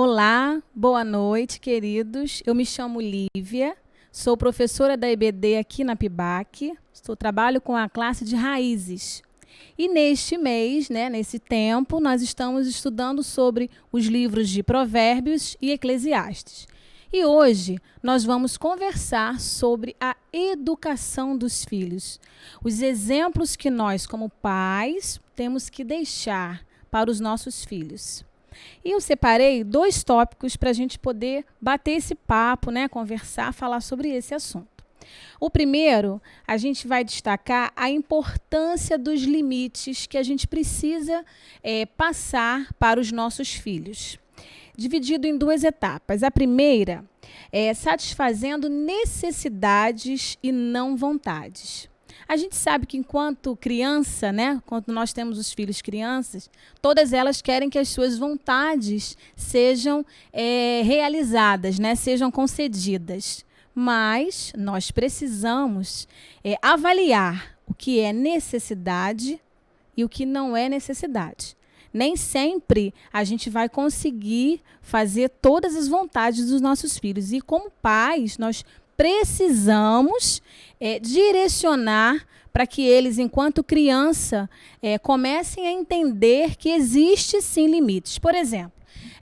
Olá, boa noite, queridos. Eu me chamo Lívia, sou professora da EBD aqui na PIBAC, trabalho com a classe de raízes. E neste mês, nesse tempo, nós estamos estudando sobre os livros de Provérbios e Eclesiastes. E hoje nós vamos conversar sobre a educação dos filhos, os exemplos que nós, como pais, temos que deixar para os nossos filhos. E eu separei 2 tópicos para a gente poder bater esse papo, conversar, falar sobre esse assunto. O primeiro, a gente vai destacar a importância dos limites que a gente precisa passar para os nossos filhos. Dividido em 2 etapas. A primeira é satisfazendo necessidades e não vontades. A gente sabe que enquanto criança, quando nós temos os filhos crianças, todas elas querem que as suas vontades sejam realizadas, sejam concedidas. Mas nós precisamos avaliar o que é necessidade e o que não é necessidade. Nem sempre a gente vai conseguir fazer todas as vontades dos nossos filhos. E como pais, nós precisamos direcionar para que eles, enquanto criança, comecem a entender que existe sim limites. Por exemplo,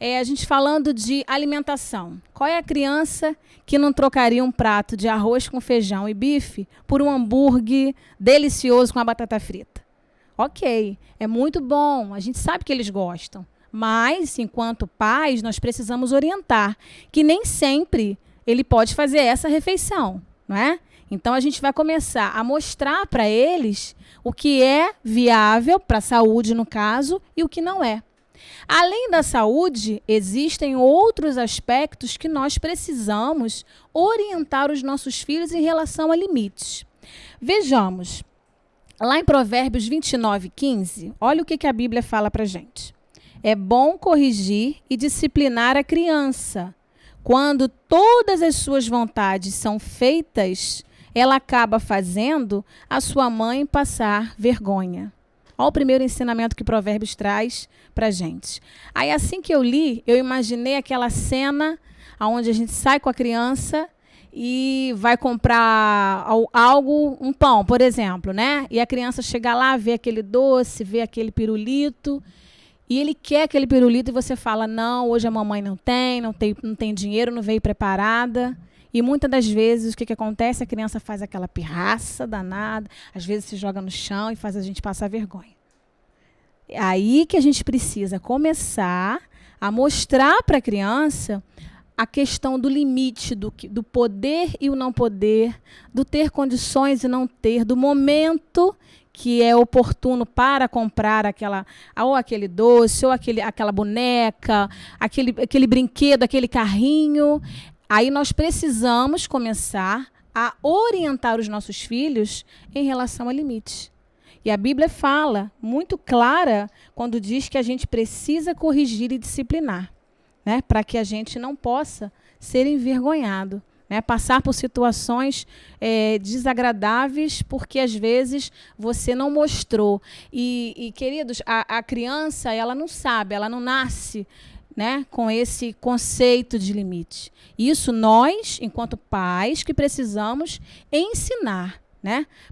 a gente falando de alimentação. Qual é a criança que não trocaria um prato de arroz com feijão e bife por um hambúrguer delicioso com a batata frita? Ok, é muito bom, a gente sabe que eles gostam. Mas, enquanto pais, nós precisamos orientar que nem sempre ele pode fazer essa refeição, não é? Então, a gente vai começar a mostrar para eles o que é viável para a saúde, no caso, e o que não é. Além da saúde, existem outros aspectos que nós precisamos orientar os nossos filhos em relação a limites. Vejamos, lá em Provérbios 29:15, olha o que a Bíblia fala para a gente. É bom corrigir e disciplinar a criança. Quando todas as suas vontades são feitas, ela acaba fazendo a sua mãe passar vergonha. Olha o primeiro ensinamento que Provérbios traz para a gente. Aí, assim que eu li, eu imaginei aquela cena onde a gente sai com a criança e vai comprar algo, um pão, por exemplo, E a criança chega lá, vê aquele doce, vê aquele pirulito, e ele quer aquele pirulito e você fala, não, hoje a mamãe não tem dinheiro, não veio preparada. E muitas das vezes, o que acontece? A criança faz aquela pirraça danada, às vezes se joga no chão e faz a gente passar vergonha. É aí que a gente precisa começar a mostrar para a criança a questão do limite, do poder e o não poder, do ter condições e não ter, do momento que é oportuno para comprar aquele doce, ou aquela boneca, aquele brinquedo, aquele carrinho. Aí nós precisamos começar a orientar os nossos filhos em relação a limites. E a Bíblia fala, muito clara, quando diz que a gente precisa corrigir e disciplinar, para que a gente não possa ser envergonhado, passar por situações desagradáveis, porque às vezes você não mostrou. E queridos, a criança, ela não sabe, ela não nasce com esse conceito de limite. Isso nós, enquanto pais, que precisamos ensinar,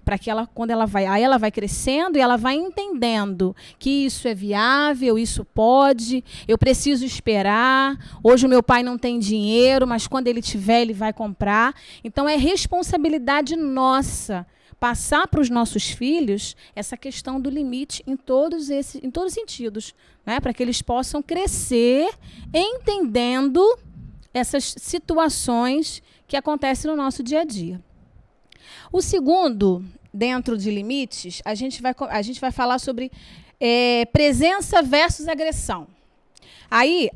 para que ela, quando ela vai crescendo e ela vai entendendo que isso é viável, isso pode, eu preciso esperar, hoje o meu pai não tem dinheiro, mas quando ele tiver, ele vai comprar. Então, é responsabilidade nossa passar para os nossos filhos essa questão do limite em todos os sentidos, para que eles possam crescer entendendo essas situações que acontecem no nosso dia a dia. O segundo, dentro de limites, a gente vai falar sobre presença versus agressão. Aí,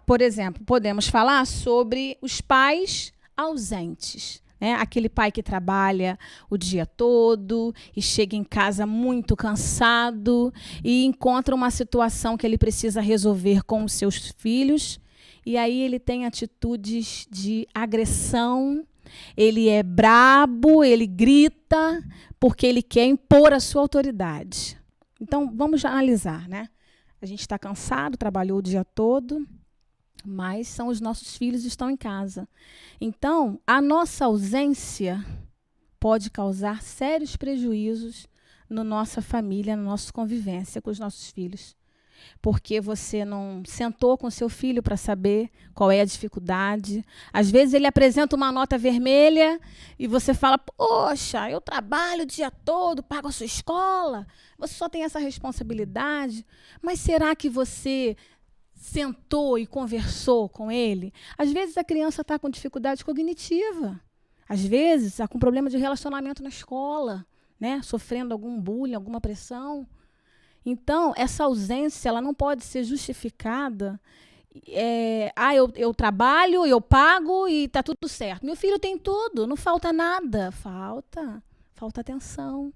por exemplo, podemos falar sobre os pais ausentes. Aquele pai que trabalha o dia todo e chega em casa muito cansado e encontra uma situação que ele precisa resolver com os seus filhos. E aí ele tem atitudes de agressão, ele é brabo, ele grita, porque ele quer impor a sua autoridade. Então, vamos analisar, A gente está cansado, trabalhou o dia todo, mas são os nossos filhos que estão em casa. Então, a nossa ausência pode causar sérios prejuízos na nossa família, na nossa convivência com os nossos filhos. Porque você não sentou com seu filho para saber qual é a dificuldade. Às vezes ele apresenta uma nota vermelha e você fala, poxa, eu trabalho o dia todo, pago a sua escola, você só tem essa responsabilidade. Mas será que você sentou e conversou com ele? Às vezes a criança está com dificuldade cognitiva. Às vezes está com problema de relacionamento na escola, né? Sofrendo algum bullying, alguma pressão. Então, essa ausência ela não pode ser justificada. Eu trabalho, eu pago e está tudo certo. Meu filho tem tudo, não falta nada. Falta atenção,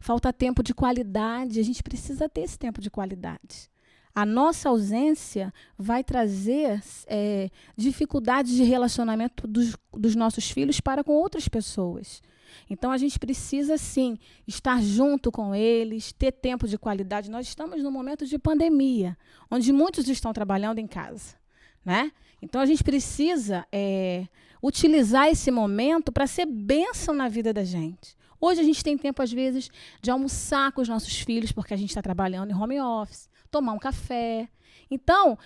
falta tempo de qualidade. A gente precisa ter esse tempo de qualidade. A nossa ausência vai trazer dificuldades de relacionamento dos nossos filhos para com outras pessoas. Então, a gente precisa, sim, estar junto com eles, ter tempo de qualidade. Nós estamos num momento de pandemia, onde muitos estão trabalhando em casa, né? Então, a gente precisa utilizar esse momento para ser bênção na vida da gente. Hoje, a gente tem tempo, às vezes, de almoçar com os nossos filhos, porque a gente está trabalhando em home office, tomar um café. Então,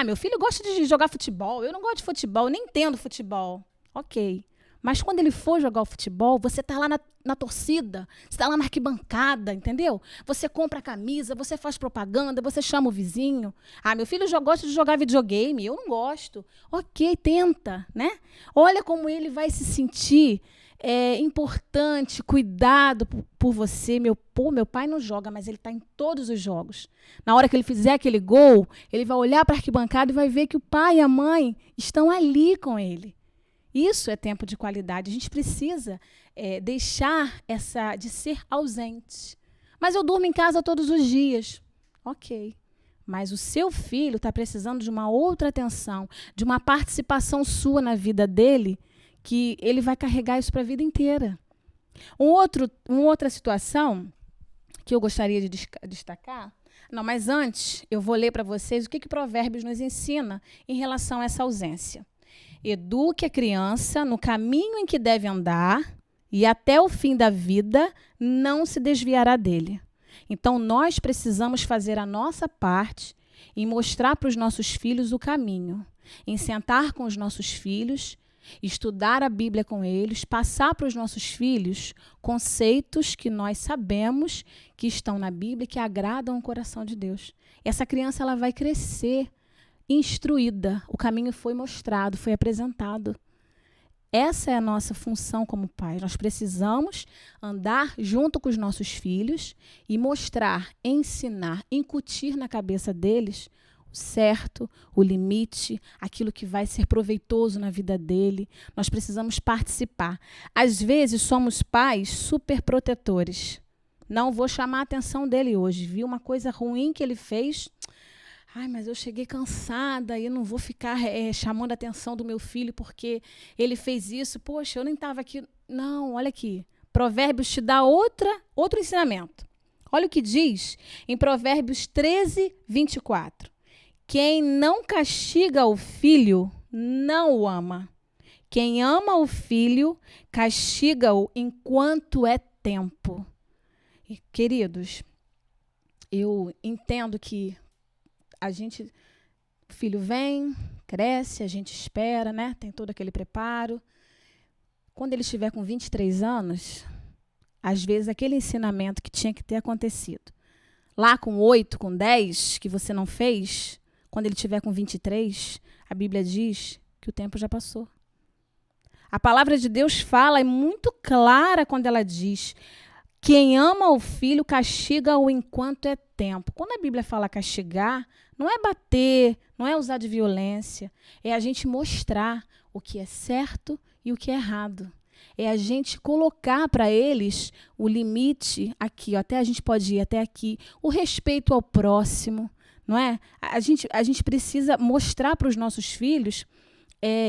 meu filho gosta de jogar futebol, eu não gosto de futebol, eu nem entendo futebol. Ok. Mas quando ele for jogar o futebol, você está lá na torcida, você está lá na arquibancada, entendeu? Você compra a camisa, você faz propaganda, você chama o vizinho. Meu filho já gosta de jogar videogame, eu não gosto. Ok, tenta, né? Olha como ele vai se sentir importante, cuidado por você. Meu pai não joga, mas ele está em todos os jogos. Na hora que ele fizer aquele gol, ele vai olhar para a arquibancada e vai ver que o pai e a mãe estão ali com ele. Isso é tempo de qualidade. A gente precisa deixar de ser ausente. Mas eu durmo em casa todos os dias. Ok. Mas o seu filho está precisando de uma outra atenção, de uma participação sua na vida dele, que ele vai carregar isso para a vida inteira. Uma outra situação que eu gostaria de destacar. Não, mas antes eu vou ler para vocês o que Provérbios nos ensina em relação a essa ausência. Eduque a criança no caminho em que deve andar e até o fim da vida não se desviará dele. Então, nós precisamos fazer a nossa parte em mostrar para os nossos filhos o caminho, em sentar com os nossos filhos, estudar a Bíblia com eles, passar para os nossos filhos conceitos que nós sabemos que estão na Bíblia e que agradam o coração de Deus. Essa criança ela vai crescer instruída, o caminho foi mostrado, foi apresentado. Essa é a nossa função como pais. Nós precisamos andar junto com os nossos filhos e mostrar, ensinar, incutir na cabeça deles o certo, o limite, aquilo que vai ser proveitoso na vida dele. Nós precisamos participar. Às vezes somos pais super protetores. Não vou chamar a atenção dele hoje. Vi uma coisa ruim que ele fez. Mas eu cheguei cansada e não vou ficar chamando a atenção do meu filho porque ele fez isso. Poxa, eu nem estava aqui. Não, olha aqui. Provérbios te dá outro ensinamento. Olha o que diz em Provérbios 13, 24. Quem não castiga o filho, não o ama. Quem ama o filho, castiga-o enquanto é tempo. E, queridos, eu entendo que o filho vem, cresce, a gente espera, né? Tem todo aquele preparo. Quando ele estiver com 23 anos, às vezes aquele ensinamento que tinha que ter acontecido lá com 8, com 10, que você não fez, quando ele estiver com 23, a Bíblia diz que o tempo já passou. A palavra de Deus fala, é muito clara quando ela diz: quem ama o filho castiga-o enquanto é tempo. Quando a Bíblia fala castigar, não é bater, não é usar de violência, é a gente mostrar o que é certo e o que é errado. É a gente colocar para eles o limite aqui, até a gente pode ir até aqui, o respeito ao próximo, não é? A gente precisa mostrar para os nossos filhos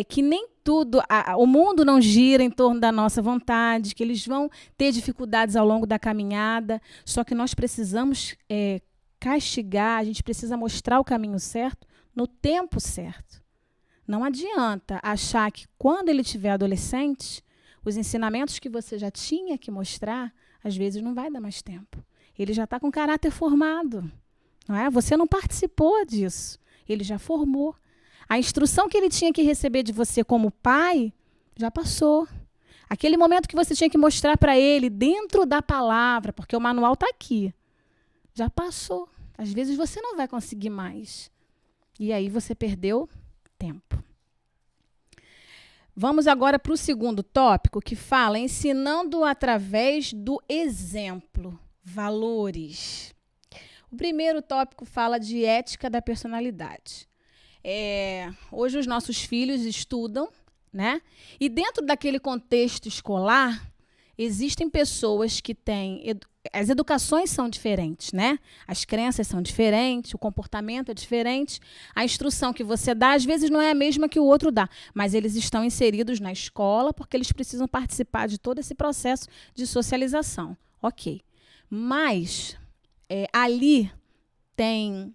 que nem tudo, o mundo não gira em torno da nossa vontade, que eles vão ter dificuldades ao longo da caminhada, só que nós precisamos castigar, a gente precisa mostrar o caminho certo no tempo certo. Não adianta achar que quando ele tiver adolescente, os ensinamentos que você já tinha que mostrar, às vezes não vai dar mais tempo. Ele já está com caráter formado. Não é? Você não participou disso. Ele já formou. A instrução que ele tinha que receber de você como pai, já passou. Aquele momento que você tinha que mostrar para ele dentro da palavra, porque o manual está aqui, já passou. Às vezes você não vai conseguir mais. E aí você perdeu tempo. Vamos agora para o segundo tópico, que fala ensinando através do exemplo, valores. O primeiro tópico fala de ética da personalidade. Hoje os nossos filhos estudam, né? E dentro daquele contexto escolar, existem pessoas que têm... As educações são diferentes, né? As crenças são diferentes, o comportamento é diferente. A instrução que você dá, às vezes, não é a mesma que o outro dá. Mas eles estão inseridos na escola porque eles precisam participar de todo esse processo de socialização. Ok. Mas ali tem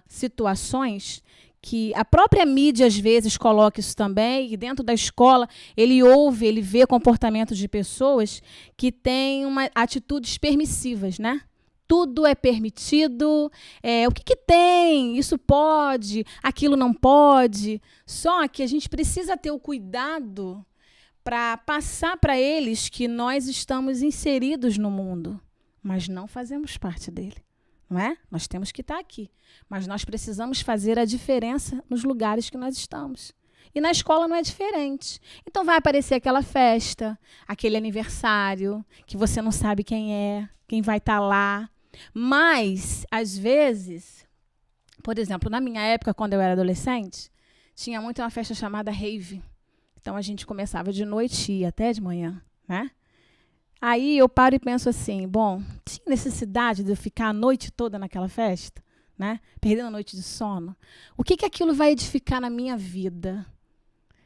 situações que a própria mídia, às vezes, coloca isso também, e dentro da escola ele vê comportamentos de pessoas que têm atitudes permissivas, né? Tudo é permitido, o que tem? Isso pode, aquilo não pode. Só que a gente precisa ter o cuidado para passar para eles que nós estamos inseridos no mundo, mas não fazemos parte dele. Não é? Nós temos que estar aqui, mas nós precisamos fazer a diferença nos lugares que nós estamos. E na escola não é diferente. Então vai aparecer aquela festa, aquele aniversário, que você não sabe quem vai estar lá. Mas, às vezes, por exemplo, na minha época, quando eu era adolescente, tinha muito uma festa chamada rave. Então a gente começava de noite e ia até de manhã, né? Aí eu paro e penso assim, bom, tinha necessidade de eu ficar a noite toda naquela festa, né? Perdendo a noite de sono? O que aquilo vai edificar na minha vida?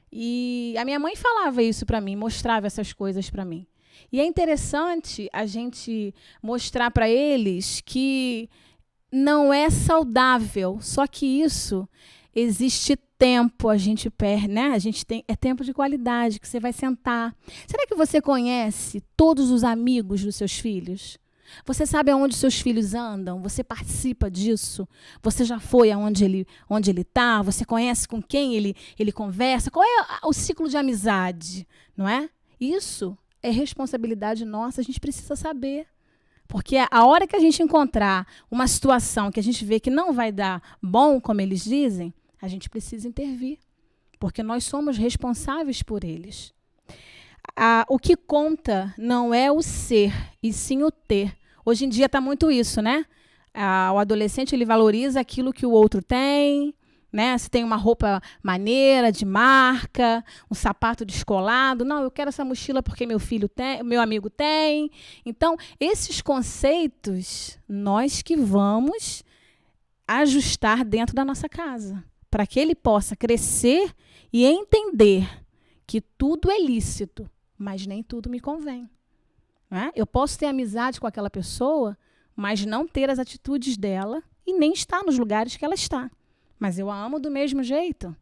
E a minha mãe falava isso para mim, mostrava essas coisas para mim. E é interessante a gente mostrar para eles que não é saudável, só que isso existe tempo, a gente perde, né? É tempo de qualidade, que você vai sentar. Será que você conhece todos os amigos dos seus filhos? Você sabe aonde seus filhos andam? Você participa disso? Você já foi aonde ele está? Você conhece com quem ele conversa? Qual é o ciclo de amizade? Não é? Isso é responsabilidade nossa, a gente precisa saber. Porque a hora que a gente encontrar uma situação que a gente vê que não vai dar bom, como eles dizem, a gente precisa intervir, porque nós somos responsáveis por eles. O que conta não é o ser, e sim o ter. Hoje em dia está muito isso, né? O adolescente ele valoriza aquilo que o outro tem, né? Se tem uma roupa maneira, de marca, um sapato descolado. Não, eu quero essa mochila porque meu amigo tem. Então, esses conceitos, nós que vamos ajustar dentro da nossa casa, para que ele possa crescer e entender que tudo é lícito, mas nem tudo me convém. Né? Eu posso ter amizade com aquela pessoa, mas não ter as atitudes dela e nem estar nos lugares que ela está. Mas eu a amo do mesmo jeito.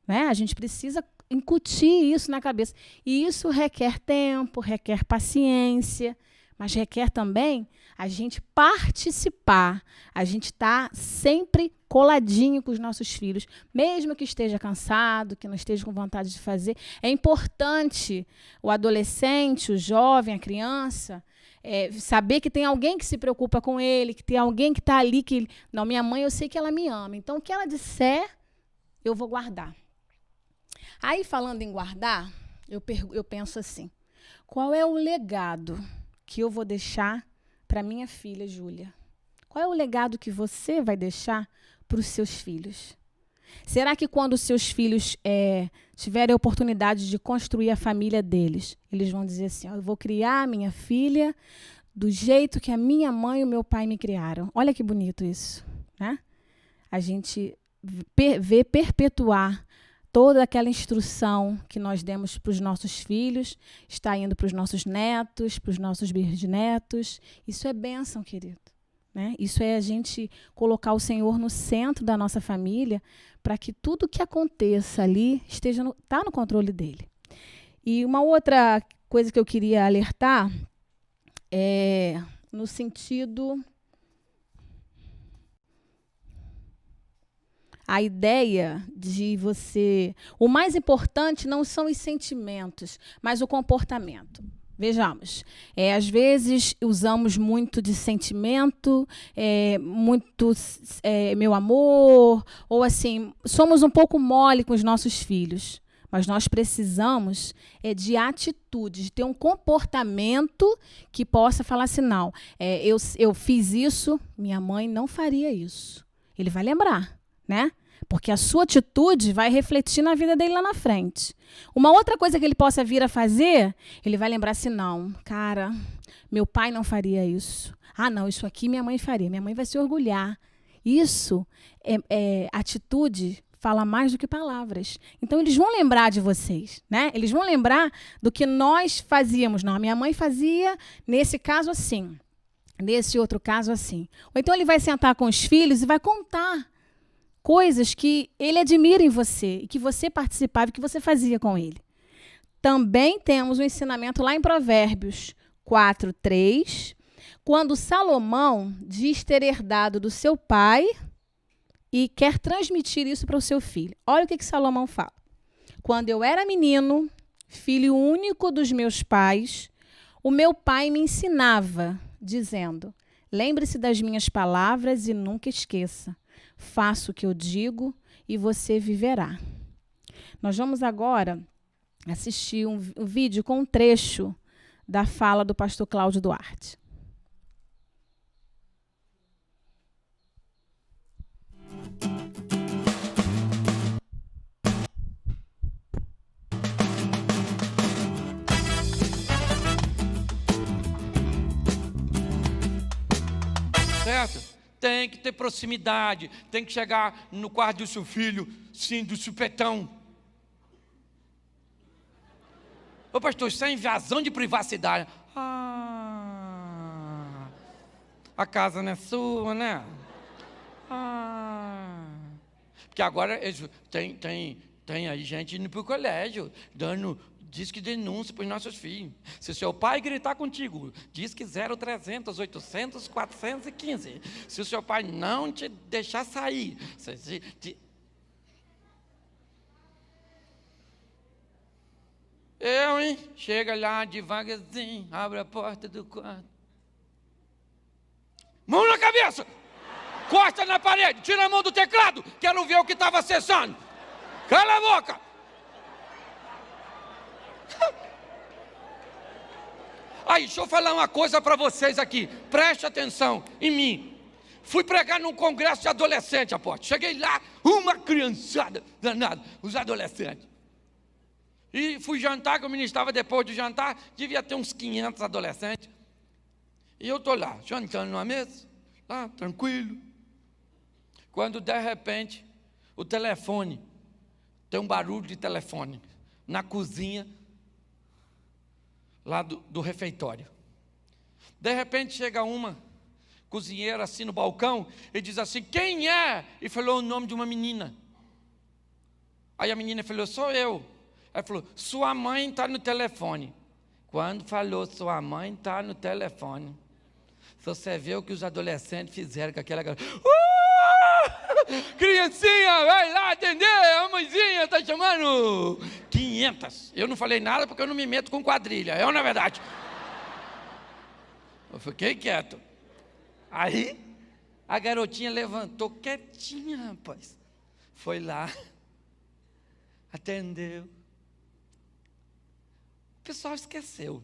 Né? A gente precisa incutir isso na cabeça. E isso requer tempo, requer paciência, mas requer também a gente participar, a gente estar sempre coladinho com os nossos filhos, mesmo que esteja cansado, que não esteja com vontade de fazer. É importante o adolescente, o jovem, a criança, saber que tem alguém que se preocupa com ele, que tem alguém que está ali, que não, minha mãe, eu sei que ela me ama, então o que ela disser, eu vou guardar. Aí, falando em guardar, eu penso assim, qual é o legado que eu vou deixar para minha filha, Júlia? Qual é o legado que você vai deixar para os seus filhos? Será que quando os seus filhos tiverem a oportunidade de construir a família deles, eles vão dizer assim, eu vou criar a minha filha do jeito que a minha mãe e o meu pai me criaram? Olha que bonito isso, né? A gente vê perpetuar toda aquela instrução que nós demos para os nossos filhos, está indo para os nossos netos, para os nossos bisnetos. Isso é bênção, querido. né? Isso é a gente colocar o Senhor no centro da nossa família, para que tudo que aconteça ali está no controle dele. E uma outra coisa que eu queria alertar é no sentido... A ideia de você... O mais importante não são os sentimentos, mas o comportamento. Vejamos, às vezes usamos muito de sentimento, meu amor, ou assim, somos um pouco mole com os nossos filhos. Mas nós precisamos de atitude, de ter um comportamento que possa falar assim, não, eu fiz isso, minha mãe não faria isso. Ele vai lembrar, né? Porque a sua atitude vai refletir na vida dele lá na frente. Uma outra coisa que ele possa vir a fazer, ele vai lembrar assim, não, cara, meu pai não faria isso. Ah, não, isso aqui minha mãe faria. Minha mãe vai se orgulhar. Isso, atitude fala mais do que palavras. Então, eles vão lembrar de vocês, né? Eles vão lembrar do que nós fazíamos. Não, a minha mãe fazia, nesse caso, assim. Nesse outro caso, assim. Ou então, ele vai sentar com os filhos e vai contar coisas que ele admira em você e que você participava e que você fazia com ele. Também temos um ensinamento lá em Provérbios 4:3, quando Salomão diz ter herdado do seu pai e quer transmitir isso para o seu filho. Olha o que Salomão fala. Quando eu era menino, filho único dos meus pais, o meu pai me ensinava, dizendo, lembre-se das minhas palavras e nunca esqueça. Faça o que eu digo e você viverá. Nós vamos agora assistir um vídeo com um trecho da fala do pastor Cláudio Duarte. Certo? Tem que ter proximidade, tem que chegar no quarto do seu filho, sim, do supetão. Ô pastor, isso é invasão de privacidade. A casa não é sua, né? Porque agora tem aí gente indo para o colégio, diz que denúncia para os nossos filhos. Se o seu pai gritar contigo, diz que 0300, 800, 415. Se o seu pai não te deixar sair, chega lá devagarzinho, abre a porta do quarto. Mão na cabeça! Costa na parede, tira a mão do teclado, quero ver o que estava acessando. Cala a boca! Aí, deixa eu falar uma coisa para vocês aqui. Preste atenção em mim. Fui pregar num congresso de adolescente, aposto. Cheguei lá, uma criançada danada, os adolescentes. E fui jantar, que eu ministrava depois de jantar, devia ter uns 500 adolescentes. E eu estou lá, jantando numa mesa, lá, tranquilo. Quando, de repente, o telefone, tem um barulho de telefone, na cozinha, lá do refeitório. De repente chega uma cozinheira assim no balcão e diz assim, quem é? E falou o nome de uma menina. Aí a menina falou, sou eu. Ela falou, sua mãe está no telefone. Quando falou, sua mãe está no telefone, você vê o que os adolescentes fizeram com aquela garota. Criancinha, vai lá atender, a mãezinha está chamando. 500. Eu não falei nada porque eu não me meto com quadrilha, é ou não é verdade? Eu fiquei quieto. Aí, a garotinha levantou quietinha, rapaz. Foi lá, atendeu. O pessoal esqueceu.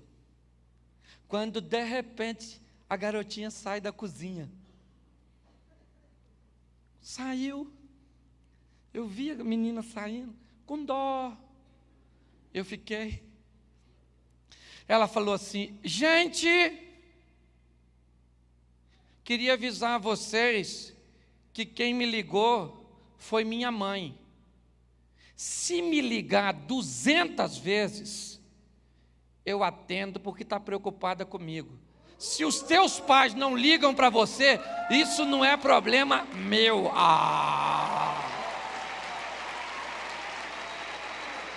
Quando, de repente, a garotinha sai da cozinha. Saiu. Eu vi a menina saindo, com dó. Eu fiquei. Ela falou assim, gente, queria avisar vocês que quem me ligou foi minha mãe. Se me ligar 200 vezes, eu atendo porque está preocupada comigo. Se os teus pais não ligam para você, isso não é problema meu.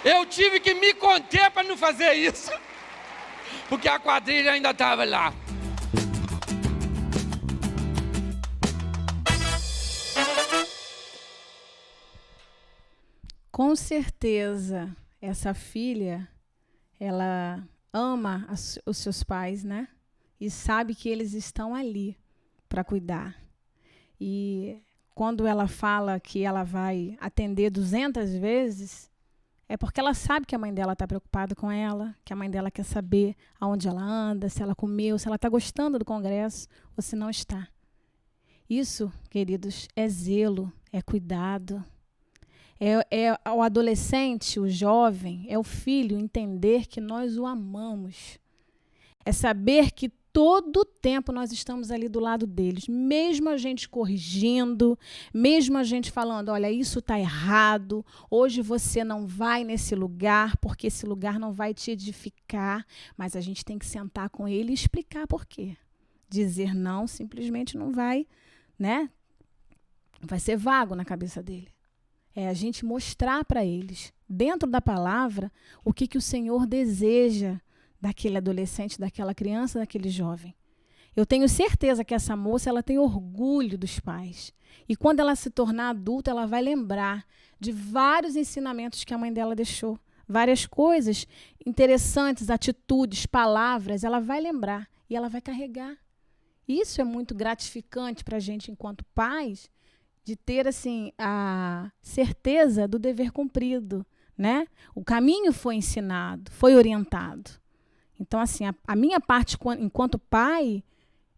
Eu tive que me conter para não fazer isso, porque a quadrilha ainda estava lá. Com certeza, essa filha, ela ama os seus pais, né? E sabe que eles estão ali para cuidar. E quando ela fala que ela vai atender 200 vezes, é porque ela sabe que a mãe dela está preocupada com ela, que a mãe dela quer saber aonde ela anda, se ela comeu, se ela está gostando do congresso ou se não está. Isso, queridos, é zelo, é cuidado. É o adolescente, o jovem, é o filho entender que nós o amamos. É saber que todo o tempo nós estamos ali do lado deles, mesmo a gente corrigindo, mesmo a gente falando, olha, isso está errado, hoje você não vai nesse lugar, porque esse lugar não vai te edificar, mas a gente tem que sentar com ele e explicar por quê. Dizer não simplesmente não vai, né? Vai ser vago na cabeça dele. É a gente mostrar para eles, dentro da palavra, o que o Senhor deseja daquele adolescente, daquela criança, daquele jovem. Eu tenho certeza que essa moça ela tem orgulho dos pais. E quando ela se tornar adulta, ela vai lembrar de vários ensinamentos que a mãe dela deixou. Várias coisas interessantes, atitudes, palavras, ela vai lembrar e ela vai carregar. Isso é muito gratificante para a gente, enquanto pais, de ter assim, a certeza do dever cumprido, né? O caminho foi ensinado, foi orientado. Então, assim, a minha parte enquanto pai,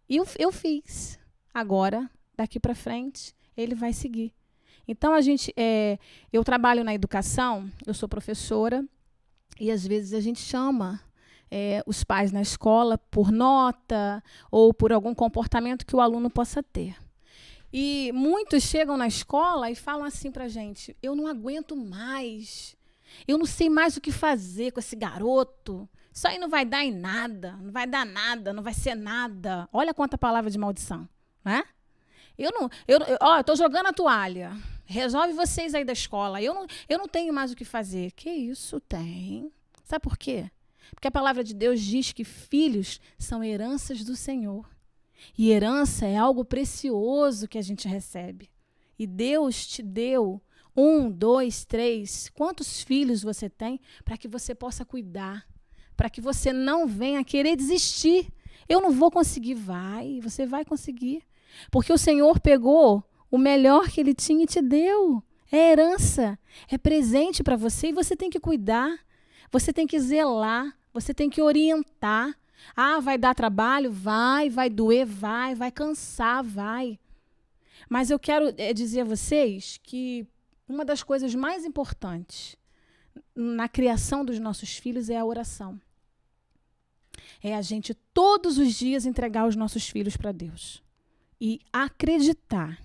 eu fiz. Agora, daqui para frente, ele vai seguir. Então, eu trabalho na educação, eu sou professora, e às vezes a gente chama os pais na escola por nota ou por algum comportamento que o aluno possa ter. E muitos chegam na escola e falam assim para a gente, eu não aguento mais, eu não sei mais o que fazer com esse garoto. Isso aí não vai dar em nada, não vai dar nada, não vai ser nada. Olha quanta palavra de maldição, né? Eu estou jogando a toalha. Resolve vocês aí da escola. Eu não tenho mais o que fazer. Que isso tem? Sabe por quê? Porque a palavra de Deus diz que filhos são heranças do Senhor. E herança é algo precioso que a gente recebe. E Deus te deu 1, 2, 3. Quantos filhos você tem para que você possa cuidar? Para que você não venha querer desistir. Eu não vou conseguir. Você vai conseguir. Porque o Senhor pegou o melhor que Ele tinha e te deu. É herança, é presente para você e você tem que cuidar. Você tem que zelar, você tem que orientar. Ah, vai dar trabalho? Vai doer? Vai cansar? Vai. Mas eu quero dizer a vocês que uma das coisas mais importantes na criação dos nossos filhos é a oração. É a gente todos os dias entregar os nossos filhos para Deus. E acreditar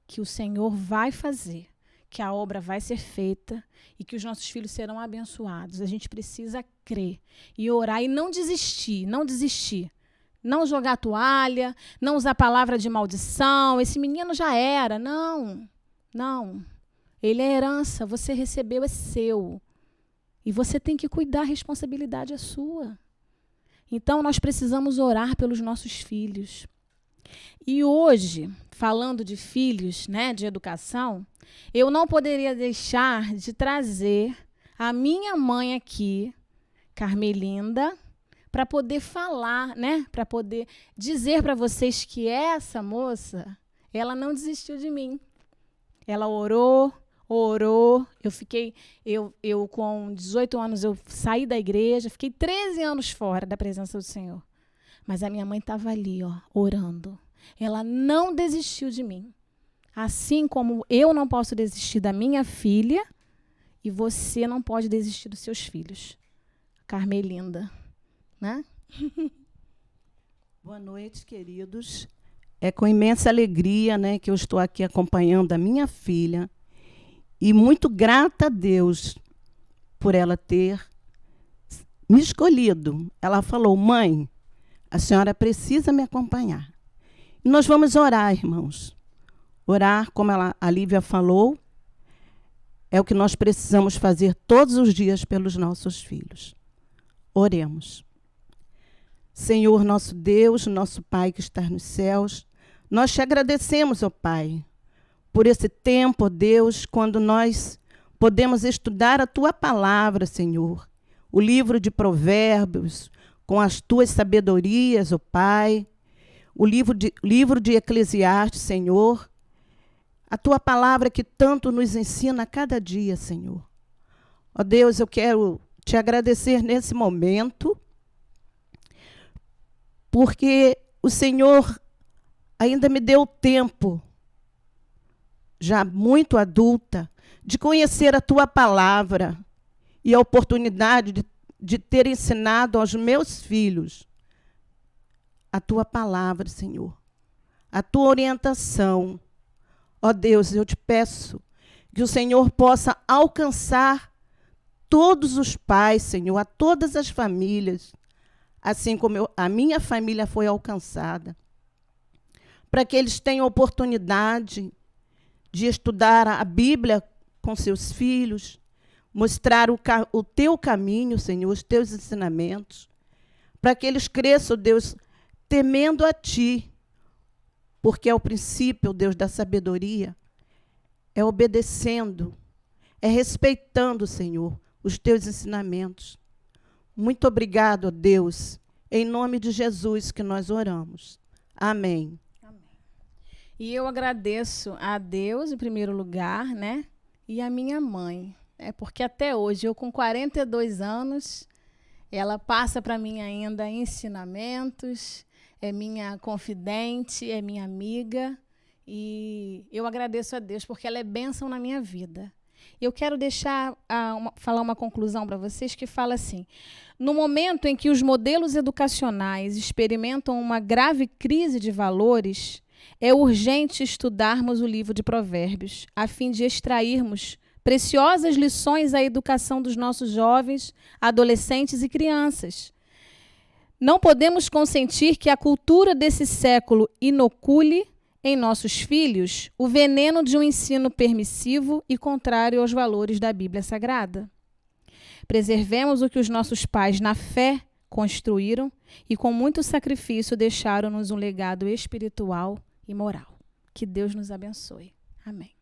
que o Senhor vai fazer, que a obra vai ser feita e que os nossos filhos serão abençoados. A gente precisa crer e orar e não desistir. Não jogar a toalha, não usar a palavra de maldição. Esse menino já era. Não. Ele é herança, você recebeu, é seu. E você tem que cuidar, a responsabilidade é sua. Então, nós precisamos orar pelos nossos filhos. E hoje, falando de filhos, né, de educação, eu não poderia deixar de trazer a minha mãe aqui, Carmelinda, para poder falar, né, para poder dizer para vocês que essa moça, ela não desistiu de mim. Ela orou, eu com 18 anos, eu saí da igreja, fiquei 13 anos fora da presença do Senhor. Mas a minha mãe estava ali, orando. Ela não desistiu de mim. Assim como eu não posso desistir da minha filha, e você não pode desistir dos seus filhos. Carmelinda, né? Boa noite, queridos. É com imensa alegria, né, que eu estou aqui acompanhando a minha filha e muito grata a Deus por ela ter me escolhido. Ela falou, mãe, A senhora precisa me acompanhar. E nós vamos orar, irmãos. Orar, como a Lívia falou, é o que nós precisamos fazer todos os dias pelos nossos filhos. Oremos. Senhor, nosso Deus, nosso Pai que está nos céus, nós te agradecemos, ó Pai, por esse tempo, ó Deus, quando nós podemos estudar a Tua palavra, Senhor, o livro de Provérbios, com as Tuas sabedorias, ó Pai, o livro de Eclesiastes, Senhor, a Tua palavra que tanto nos ensina a cada dia, Senhor. Ó Deus, eu quero te agradecer nesse momento, porque o Senhor ainda me deu tempo, já muito adulta, de conhecer a Tua palavra e a oportunidade de ter ensinado aos meus filhos a Tua palavra, Senhor, a Tua orientação. Ó Deus, eu te peço que o Senhor possa alcançar todos os pais, Senhor, a todas as famílias, assim como a minha família foi alcançada, para que eles tenham oportunidade de estudar a Bíblia com seus filhos, mostrar o Teu caminho, Senhor, os Teus ensinamentos, para que eles cresçam, Deus, temendo a Ti, porque é o princípio, Deus, da sabedoria, é obedecendo, é respeitando, Senhor, os Teus ensinamentos. Muito obrigado, Deus, em nome de Jesus que nós oramos. Amém. Amém. E eu agradeço a Deus, em primeiro lugar, né? E a minha mãe, né? Porque até hoje, eu com 42 anos, ela passa para mim ainda ensinamentos, é minha confidente, é minha amiga, e eu agradeço a Deus porque ela é bênção na minha vida. Eu quero falar uma conclusão para vocês que fala assim: no momento em que os modelos educacionais experimentam uma grave crise de valores, é urgente estudarmos o livro de Provérbios, a fim de extrairmos preciosas lições à educação dos nossos jovens, adolescentes e crianças. Não podemos consentir que a cultura desse século inocule em nossos filhos o veneno de um ensino permissivo e contrário aos valores da Bíblia Sagrada. Preservemos o que os nossos pais, na fé, construíram e, com muito sacrifício, deixaram-nos um legado espiritual e moral. Que Deus nos abençoe. Amém.